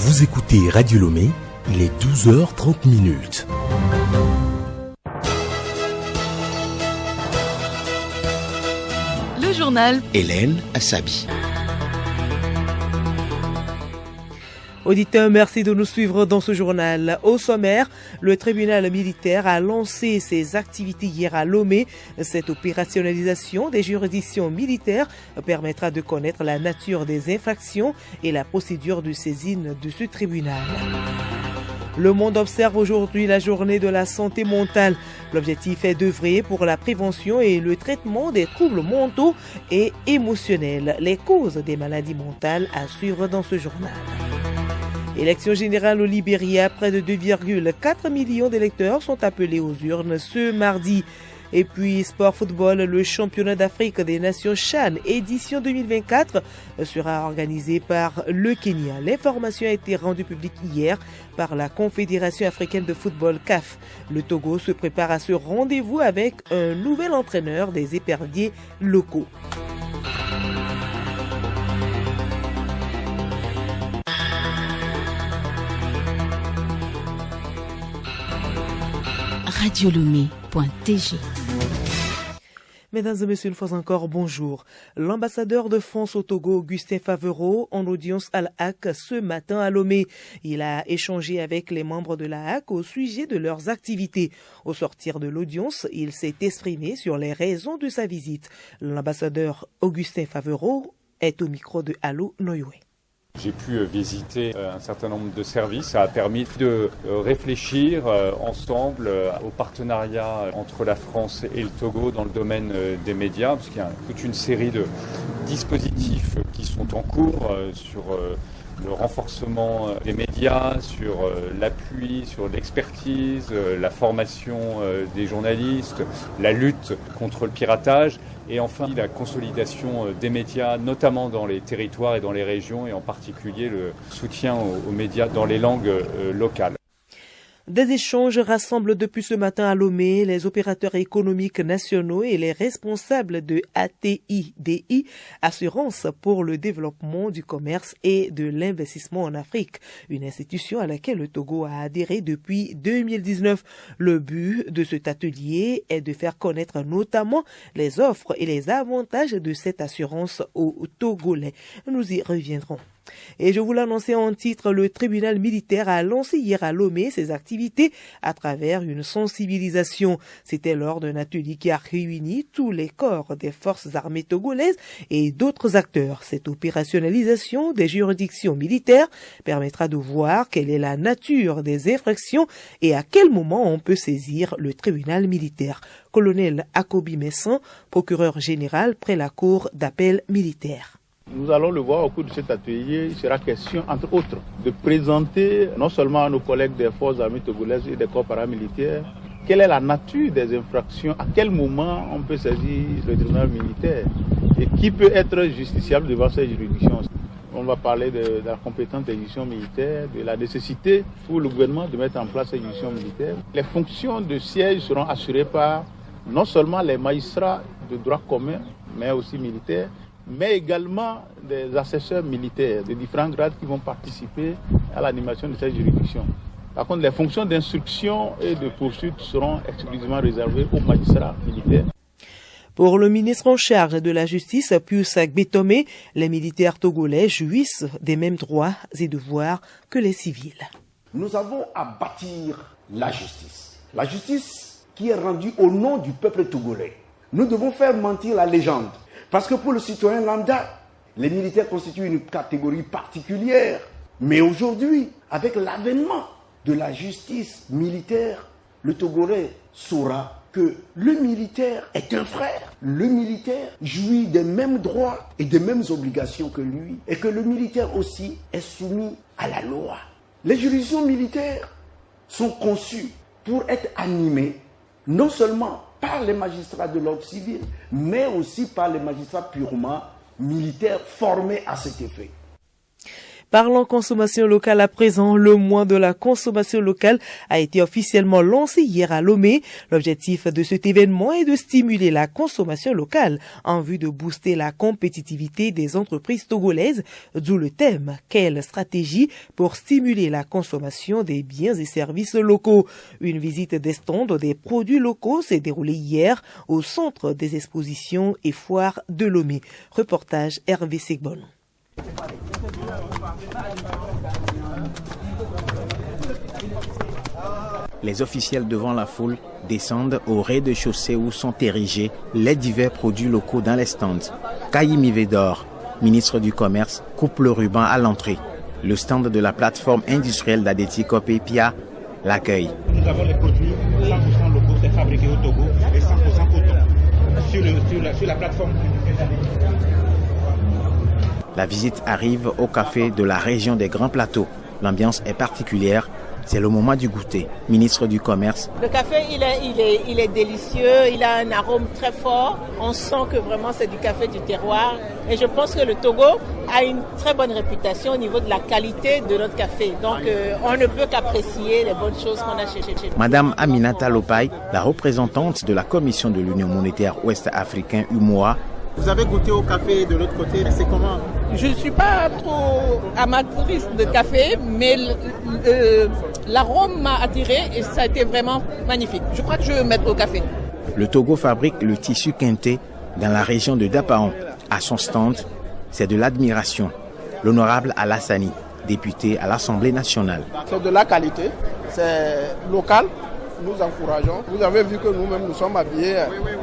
Vous écoutez Radio Lomé, il est 12h30. Le journal Hélène Assabi. Auditeurs, merci de nous suivre dans ce journal. Au sommaire, le tribunal militaire a lancé ses activités hier à Lomé. Cette opérationnalisation des juridictions militaires permettra de connaître la nature des infractions et la procédure de saisine de ce tribunal. Le monde observe aujourd'hui la journée de la santé mentale. L'objectif est d'œuvrer pour la prévention et le traitement des troubles mentaux et émotionnels. Les causes des maladies mentales à suivre dans ce journal. Élection générale au Libéria, près de 2,4 millions d'électeurs sont appelés aux urnes ce mardi. Et puis, sport football, le championnat d'Afrique des Nations CHAN édition 2024 sera organisé par le Kenya. L'information a été rendue publique hier par la Confédération africaine de football CAF. Le Togo se prépare à ce rendez-vous avec un nouvel entraîneur des éperviers locaux. radiolomé.tg. Mesdames et messieurs, une fois encore, bonjour. L'ambassadeur de France au Togo, Augustin Favreau, en audience à la HAC ce matin à Lomé. Il a échangé avec les membres de la HAC au sujet de leurs activités. Au sortir de l'audience, il s'est exprimé sur les raisons de sa visite. L'ambassadeur Augustin Favreau est au micro de Allo Noyoé. J'ai pu visiter un certain nombre de services. Ça a permis de réfléchir ensemble au partenariat entre la France et le Togo dans le domaine des médias, parce qu'il y a toute une série de dispositifs qui sont en cours sur le renforcement des médias, sur l'appui, sur l'expertise, la formation des journalistes, la lutte contre le piratage et enfin la consolidation des médias, notamment dans les territoires et dans les régions et en particulier le soutien aux médias dans les langues locales. Des échanges rassemblent depuis ce matin à Lomé les opérateurs économiques nationaux et les responsables de ATIDI, Assurance pour le développement du commerce et de l'investissement en Afrique, une institution à laquelle le Togo a adhéré depuis 2019. Le but de cet atelier est de faire connaître notamment les offres et les avantages de cette assurance aux Togolais. Nous y reviendrons. Et je vous l'annonçais en titre, le tribunal militaire a lancé hier à Lomé ses activités à travers une sensibilisation. C'était lors d'un atelier qui a réuni tous les corps des forces armées togolaises et d'autres acteurs. Cette opérationnalisation des juridictions militaires permettra de voir quelle est la nature des infractions et à quel moment on peut saisir le tribunal militaire. Colonel Akobi Messan, procureur général près la cour d'appel militaire. Nous allons le voir au cours de cet atelier. Il sera question, entre autres, de présenter non seulement à nos collègues des forces armées togolaises et des corps paramilitaires quelle est la nature des infractions, à quel moment on peut saisir le tribunal militaire et qui peut être justiciable devant ces juridictions. On va parler de la compétence des juridictions militaires, de la nécessité pour le gouvernement de mettre en place ces juridictions militaires. Les fonctions de siège seront assurées par non seulement les magistrats de droit commun, mais aussi militaires, mais également des assesseurs militaires de différents grades qui vont participer à l'animation de cette juridiction. Par contre, les fonctions d'instruction et de poursuite seront exclusivement réservées aux magistrats militaires. Pour le ministre en charge de la Justice, Pius Agbetomé, les militaires togolais jouissent des mêmes droits et devoirs que les civils. Nous avons à bâtir la justice. La justice qui est rendue au nom du peuple togolais. Nous devons faire mentir la légende. Parce que pour le citoyen lambda, les militaires constituent une catégorie particulière. Mais aujourd'hui, avec l'avènement de la justice militaire, le Togolais saura que le militaire est un frère. Le militaire jouit des mêmes droits et des mêmes obligations que lui. Et que le militaire aussi est soumis à la loi. Les juridictions militaires sont conçues pour être animées non seulement par les magistrats de l'ordre civil, mais aussi par les magistrats purement militaires formés à cet effet. Parlons consommation locale à présent. Le mois de la consommation locale a été officiellement lancé hier à Lomé. L'objectif de cet événement est de stimuler la consommation locale en vue de booster la compétitivité des entreprises togolaises, d'où le thème « Quelle stratégie pour stimuler la consommation des biens et services locaux ?» Une visite des stands des produits locaux s'est déroulée hier au centre des expositions et foires de Lomé. Reportage Hervé Segbon. Les officiels devant la foule descendent au rez-de-chaussée où sont érigés les divers produits locaux dans les stands. Kayimi Vedor, ministre du Commerce, coupe le ruban à l'entrée. Le stand de la plateforme industrielle d'Adeti Copépia l'accueille. Nous avons les produits 100% locaux, c'est fabriqué au Togo et 100% coton sur la plateforme. La visite arrive au café de la région des Grands Plateaux. L'ambiance est particulière. C'est le moment du goûter. Ministre du Commerce. Le café, il est délicieux, il a un arôme très fort. On sent que vraiment c'est du café du terroir. Et je pense que le Togo a une très bonne réputation au niveau de la qualité de notre café. Donc on ne peut qu'apprécier les bonnes choses qu'on a chez nous. Madame Aminata Lopay, la représentante de la Commission de l'Union monétaire ouest-africaine UMOA. Vous avez goûté au café de l'autre côté, c'est comment? Je ne suis pas trop amatrice de café, mais l'arôme m'a attiré et ça a été vraiment magnifique. Je crois que je vais me mettre au café. Le Togo fabrique le tissu quinté dans la région de Dapaon. À son stand, c'est de l'admiration. L'honorable Alassani, député à l'Assemblée nationale. C'est de la qualité, c'est local. Nous encourageons. Vous avez vu que nous-mêmes nous sommes habillés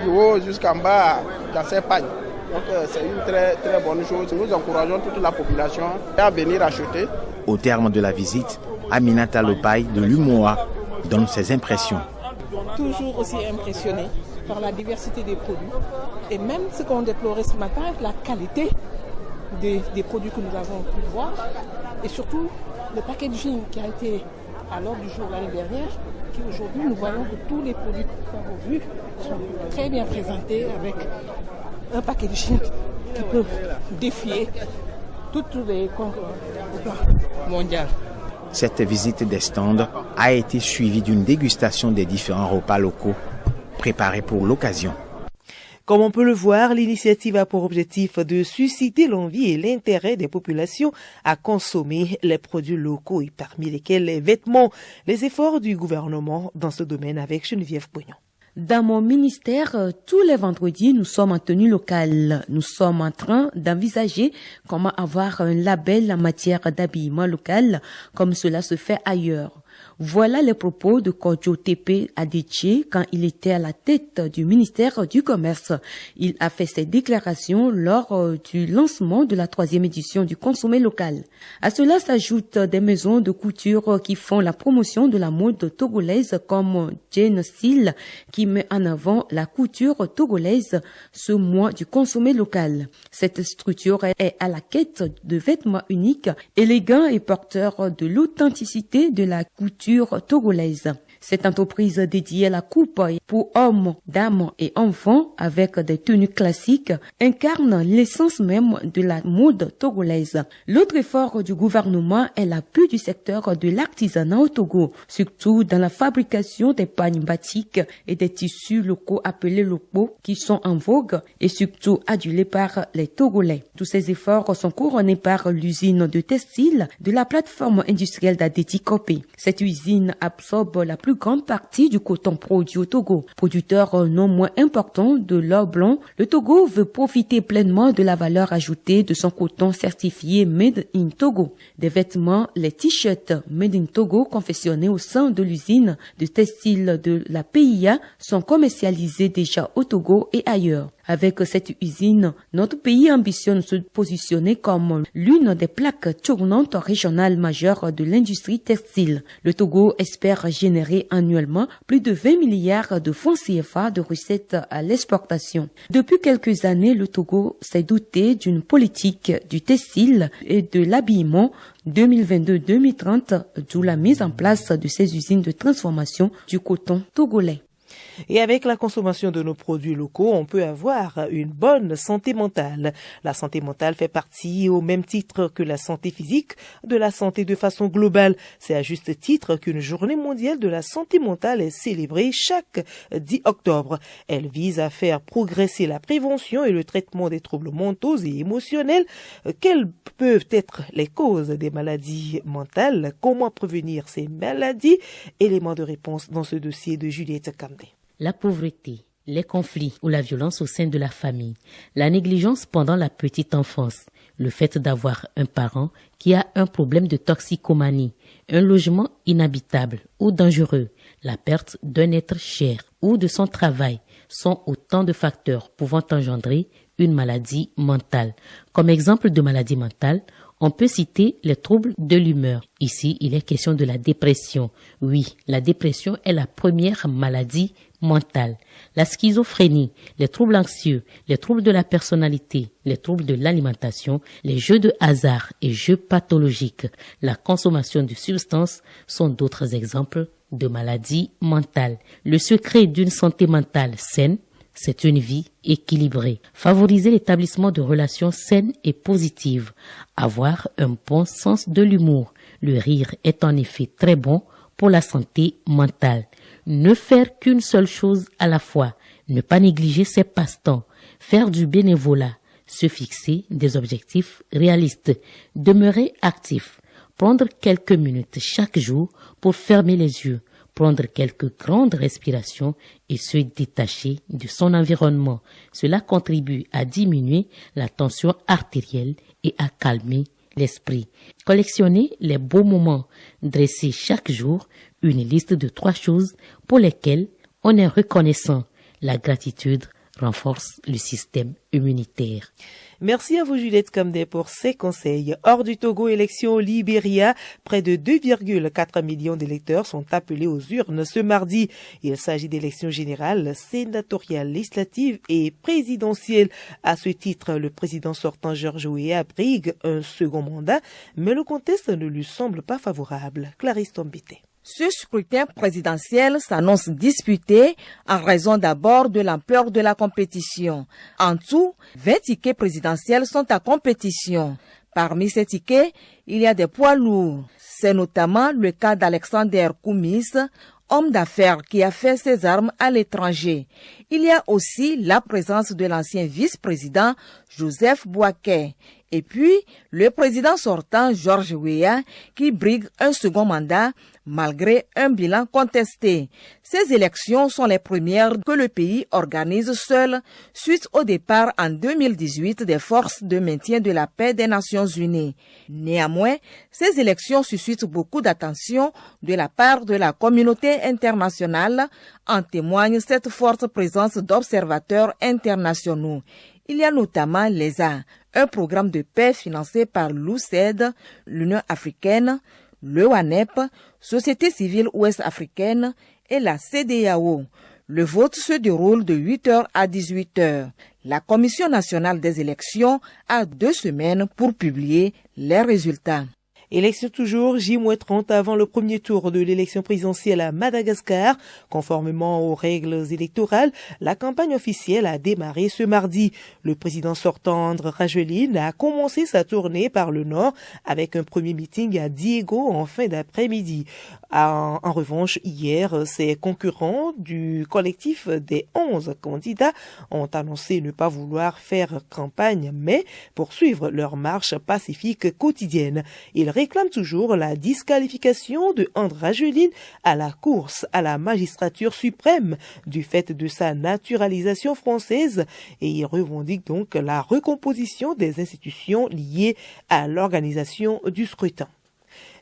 du haut jusqu'en bas dans ces pagnes. Donc c'est une très très bonne chose. Nous encourageons toute la population à venir acheter. Au terme de la visite, Aminata Lopay de l'UMOA donne ses impressions. Toujours aussi impressionné par la diversité des produits et même ce qu'on déplorait ce matin, la qualité des produits que nous avons pu voir et surtout le packaging qui a été à l'ordre du jour l'année dernière. Aujourd'hui, nous voyons que tous les produits que nous avons vus sont très bien présentés avec un packaging qui peut défier toutes les concurrents au plan mondial. Cette visite des stands a été suivie d'une dégustation des différents repas locaux préparés pour l'occasion. Comme on peut le voir, l'initiative a pour objectif de susciter l'envie et l'intérêt des populations à consommer les produits locaux et parmi lesquels les vêtements. Les efforts du gouvernement dans ce domaine avec Geneviève Pognon. Dans mon ministère, tous les vendredis, nous sommes en tenue locale. Nous sommes en train d'envisager comment avoir un label en matière d'habillement local, comme cela se fait ailleurs. Voilà les propos de Kodjo Tepe Adéché quand il était à la tête du ministère du Commerce. Il a fait ses déclarations lors du lancement de la 3e édition du consommé local. À cela s'ajoutent des maisons de couture qui font la promotion de la mode togolaise comme Jane Seal qui met en avant la couture togolaise ce mois du consommé local. Cette structure est à la quête de vêtements uniques, élégants et porteurs de l'authenticité de la couture togolaise. Cette entreprise dédiée à la coupe pour hommes, dames et enfants avec des tenues classiques incarne l'essence même de la mode togolaise. L'autre effort du gouvernement est l'appui du secteur de l'artisanat au Togo, surtout dans la fabrication des pagnes batiques et des tissus locaux appelés locaux qui sont en vogue et surtout adulés par les Togolais. Tous ces efforts sont couronnés par l'usine de textile de la plateforme industrielle d'Adeti Copé. Cette usine absorbe la plus grande partie du coton produit au Togo. Producteur non moins important de l'or blanc, le Togo veut profiter pleinement de la valeur ajoutée de son coton certifié Made in Togo. Des vêtements, les t-shirts Made in Togo confectionnés au sein de l'usine de textile de la PIA sont commercialisés déjà au Togo et ailleurs. Avec cette usine, notre pays ambitionne se positionner comme l'une des plaques tournantes régionales majeures de l'industrie textile. Le Togo espère générer annuellement plus de 20 milliards de francs CFA de recettes à l'exportation. Depuis quelques années, le Togo s'est doté d'une politique du textile et de l'habillement 2022-2030, d'où la mise en place de ces usines de transformation du coton togolais. Et avec la consommation de nos produits locaux, on peut avoir une bonne santé mentale. La santé mentale fait partie, au même titre que la santé physique, de la santé de façon globale. C'est à juste titre qu'une journée mondiale de la santé mentale est célébrée chaque 10 octobre. Elle vise à faire progresser la prévention et le traitement des troubles mentaux et émotionnels. Quelles peuvent être les causes des maladies mentales? Comment prévenir ces maladies? Élément de réponse dans ce dossier de Juliette Camdé. La pauvreté, les conflits ou la violence au sein de la famille, la négligence pendant la petite enfance, le fait d'avoir un parent qui a un problème de toxicomanie, un logement inhabitable ou dangereux, la perte d'un être cher ou de son travail sont autant de facteurs pouvant engendrer une maladie mentale. Comme exemple de maladie mentale, on peut citer les troubles de l'humeur. Ici, il est question de la dépression. Oui, la dépression est la première maladie mentale. La schizophrénie, les troubles anxieux, les troubles de la personnalité, les troubles de l'alimentation, les jeux de hasard et jeux pathologiques, la consommation de substances sont d'autres exemples de maladies mentales. Le secret d'une santé mentale saine, c'est une vie équilibrée. Favoriser l'établissement de relations saines et positives. Avoir un bon sens de l'humour. Le rire est en effet très bon pour la santé mentale. Ne faire qu'une seule chose à la fois. Ne pas négliger ses passe-temps. Faire du bénévolat. Se fixer des objectifs réalistes. Demeurer actif. Prendre quelques minutes chaque jour pour fermer les yeux. Prendre quelques grandes respirations et se détacher de son environnement. Cela contribue à diminuer la tension artérielle et à calmer l'esprit. Collectionner les beaux moments. Dresser chaque jour une liste de 3 choses pour lesquelles on est reconnaissant. La gratitude renforce le système immunitaire. Merci à vous Juliette Camdé pour ces conseils. Hors du Togo, élection au Libéria, près de 2,4 millions d'électeurs sont appelés aux urnes ce mardi. Il s'agit d'élections générales, sénatoriales, législatives et présidentielles. À ce titre, le président sortant Georges Weah brigue un second mandat, mais le contexte ne lui semble pas favorable. Clarisse Tombité. Ce scrutin présidentiel s'annonce disputé en raison d'abord de l'ampleur de la compétition. En tout, 20 tickets présidentiels sont à compétition. Parmi ces tickets, il y a des poids lourds. C'est notamment le cas d'Alexander Koumis, homme d'affaires qui a fait ses armes à l'étranger. Il y a aussi la présence de l'ancien vice-président Joseph Boaké. Et puis, le président sortant Georges Weah qui brigue un second mandat malgré un bilan contesté. Ces élections sont les premières que le pays organise seul suite au départ en 2018 des forces de maintien de la paix des Nations Unies. Néanmoins, ces élections suscitent beaucoup d'attention de la part de la communauté internationale, en témoigne cette forte présence d'observateurs internationaux. Il y a notamment l'ESA, un programme de paix financé par l'UCED, l'Union africaine, le WANEP, Société civile ouest-africaine et la CEDEAO. Le vote se déroule de 8h à 18h. La Commission nationale des élections a 2 semaines pour publier les résultats. Élection toujours, J-30 avant le premier tour de l'élection présidentielle à Madagascar. Conformément aux règles électorales, la campagne officielle a démarré ce mardi. Le président sortant André Rajoelina a commencé sa tournée par le nord avec un premier meeting à Diego en fin d'après-midi. En revanche, hier, ses concurrents du collectif des 11 candidats ont annoncé ne pas vouloir faire campagne, mais poursuivre leur marche pacifique quotidienne. Ils réclament toujours la disqualification de André Rajoelina à la course à la magistrature suprême du fait de sa naturalisation française et ils revendiquent donc la recomposition des institutions liées à l'organisation du scrutin.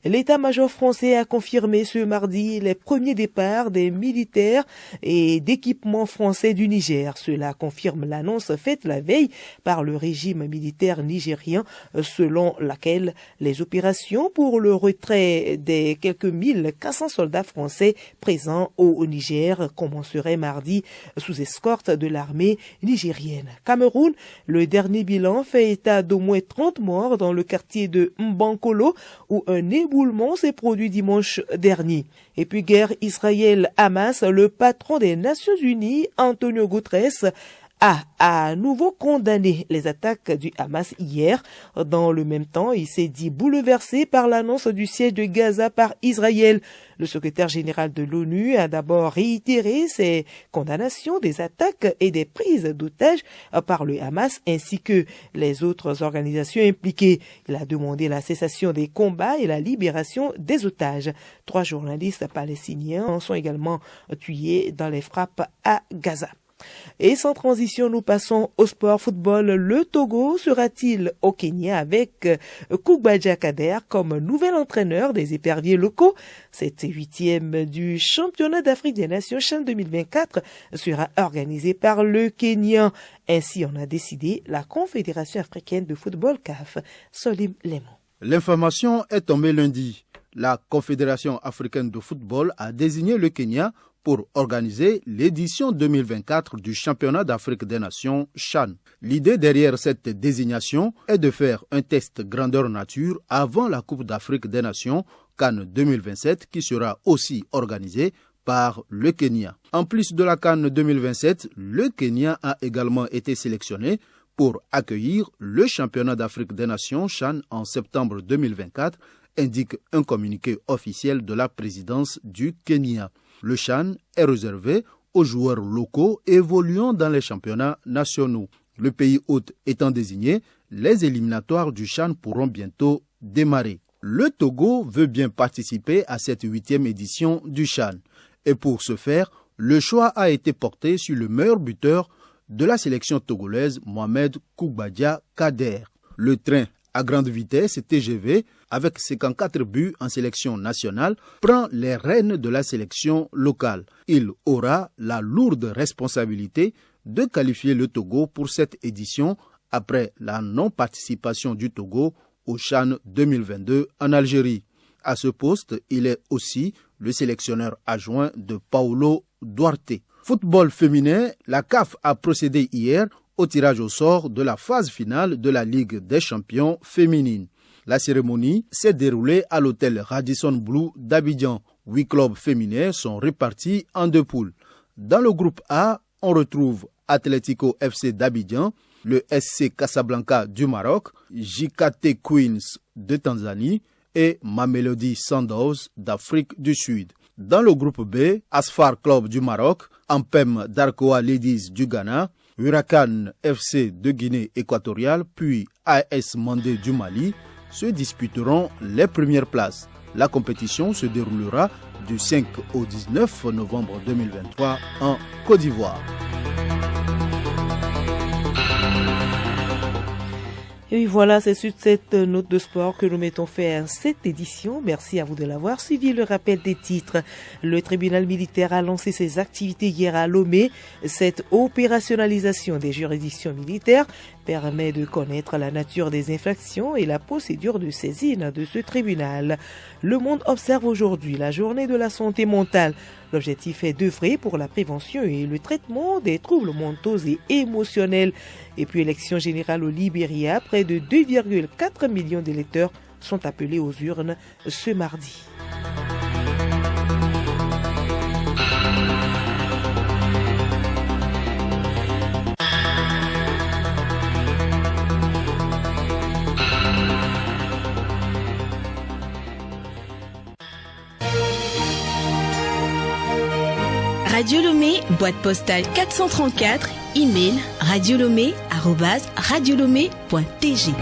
L'état-major français a confirmé ce mardi les premiers départs des militaires et d'équipements français du Niger. Cela confirme l'annonce faite la veille par le régime militaire nigérien selon laquelle les opérations pour le retrait des quelques 1400 soldats français présents au Niger commenceraient mardi sous escorte de l'armée nigérienne. Cameroun, le dernier bilan fait état d'au moins 30 morts dans le quartier de Mbankolo où un éboulement l'éboulement s'est produit dimanche dernier. Et puis guerre Israël-Hamas, le patron des Nations Unies, Antonio Guterres, a à nouveau condamné les attaques du Hamas hier. Dans le même temps, il s'est dit bouleversé par l'annonce du siège de Gaza par Israël. Le secrétaire général de l'ONU a d'abord réitéré ses condamnations des attaques et des prises d'otages par le Hamas ainsi que les autres organisations impliquées. Il a demandé la cessation des combats et la libération des otages. 3 journalistes palestiniens sont également tués dans les frappes à Gaza. Et sans transition, nous passons au sport football. Le Togo sera-t-il au Kenya avec Koukbadia Kader comme nouvel entraîneur des éperviers locaux? Cette 8e du championnat d'Afrique des Nations CHAN 2024 sera organisée par le Kenya. Ainsi en a décidé la Confédération africaine de football CAF. Solim Lemon. L'information est tombée lundi. La Confédération africaine de football a désigné le Kenya pour organiser l'édition 2024 du championnat d'Afrique des Nations CHAN. L'idée derrière cette désignation est de faire un test grandeur nature avant la Coupe d'Afrique des Nations CAN 2027 qui sera aussi organisée par le Kenya. En plus de la CAN 2027, le Kenya a également été sélectionné pour accueillir le championnat d'Afrique des Nations CHAN en septembre 2024, indique un communiqué officiel de la présidence du Kenya. Le CHAN est réservé aux joueurs locaux évoluant dans les championnats nationaux. Le pays hôte étant désigné, les éliminatoires du CHAN pourront bientôt démarrer. Le Togo veut bien participer à cette 8e édition du CHAN. Et pour ce faire, le choix a été porté sur le meilleur buteur de la sélection togolaise, Mohamed Koukbadia Kader. Le train à grande vitesse TGV, avec 54 buts en sélection nationale, prend les rênes de la sélection locale. Il aura la lourde responsabilité de qualifier le Togo pour cette édition après la non-participation du Togo au CHAN 2022 en Algérie. À ce poste, il est aussi le sélectionneur adjoint de Paulo Duarte. Football féminin, la CAF a procédé hier au tirage au sort de la phase finale de la Ligue des champions féminines. La cérémonie s'est déroulée à l'hôtel Radisson Blu d'Abidjan. 8 clubs féminins sont répartis en 2 poules. Dans le groupe A, on retrouve Atlético FC d'Abidjan, le SC Casablanca du Maroc, JKT Queens de Tanzanie et Mamelodi Sundowns d'Afrique du Sud. Dans le groupe B, Asfar Club du Maroc, Ampem Darkoa Ladies du Ghana, Huracan FC de Guinée équatoriale, puis AS Mandé du Mali se disputeront les premières places. La compétition se déroulera du 5 au 19 novembre 2023 en Côte d'Ivoire. Et voilà, c'est sur cette note de sport que nous mettons fin à cette édition. Merci à vous de l'avoir suivi. Le rappel des titres. Le tribunal militaire a lancé ses activités hier à Lomé. Cette opérationnalisation des juridictions militaires permet de connaître la nature des infractions et la procédure de saisine de ce tribunal. Le monde observe aujourd'hui la journée de la santé mentale. L'objectif est d'œuvrer pour la prévention et le traitement des troubles mentaux et émotionnels. Et puis, élection générale au Libéria, près de 2,4 millions d'électeurs sont appelés aux urnes ce mardi. Radio Lomé, boîte postale 434, email radiolomé@radiolomé.tg.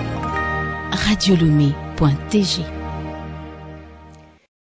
Radiolomé.tg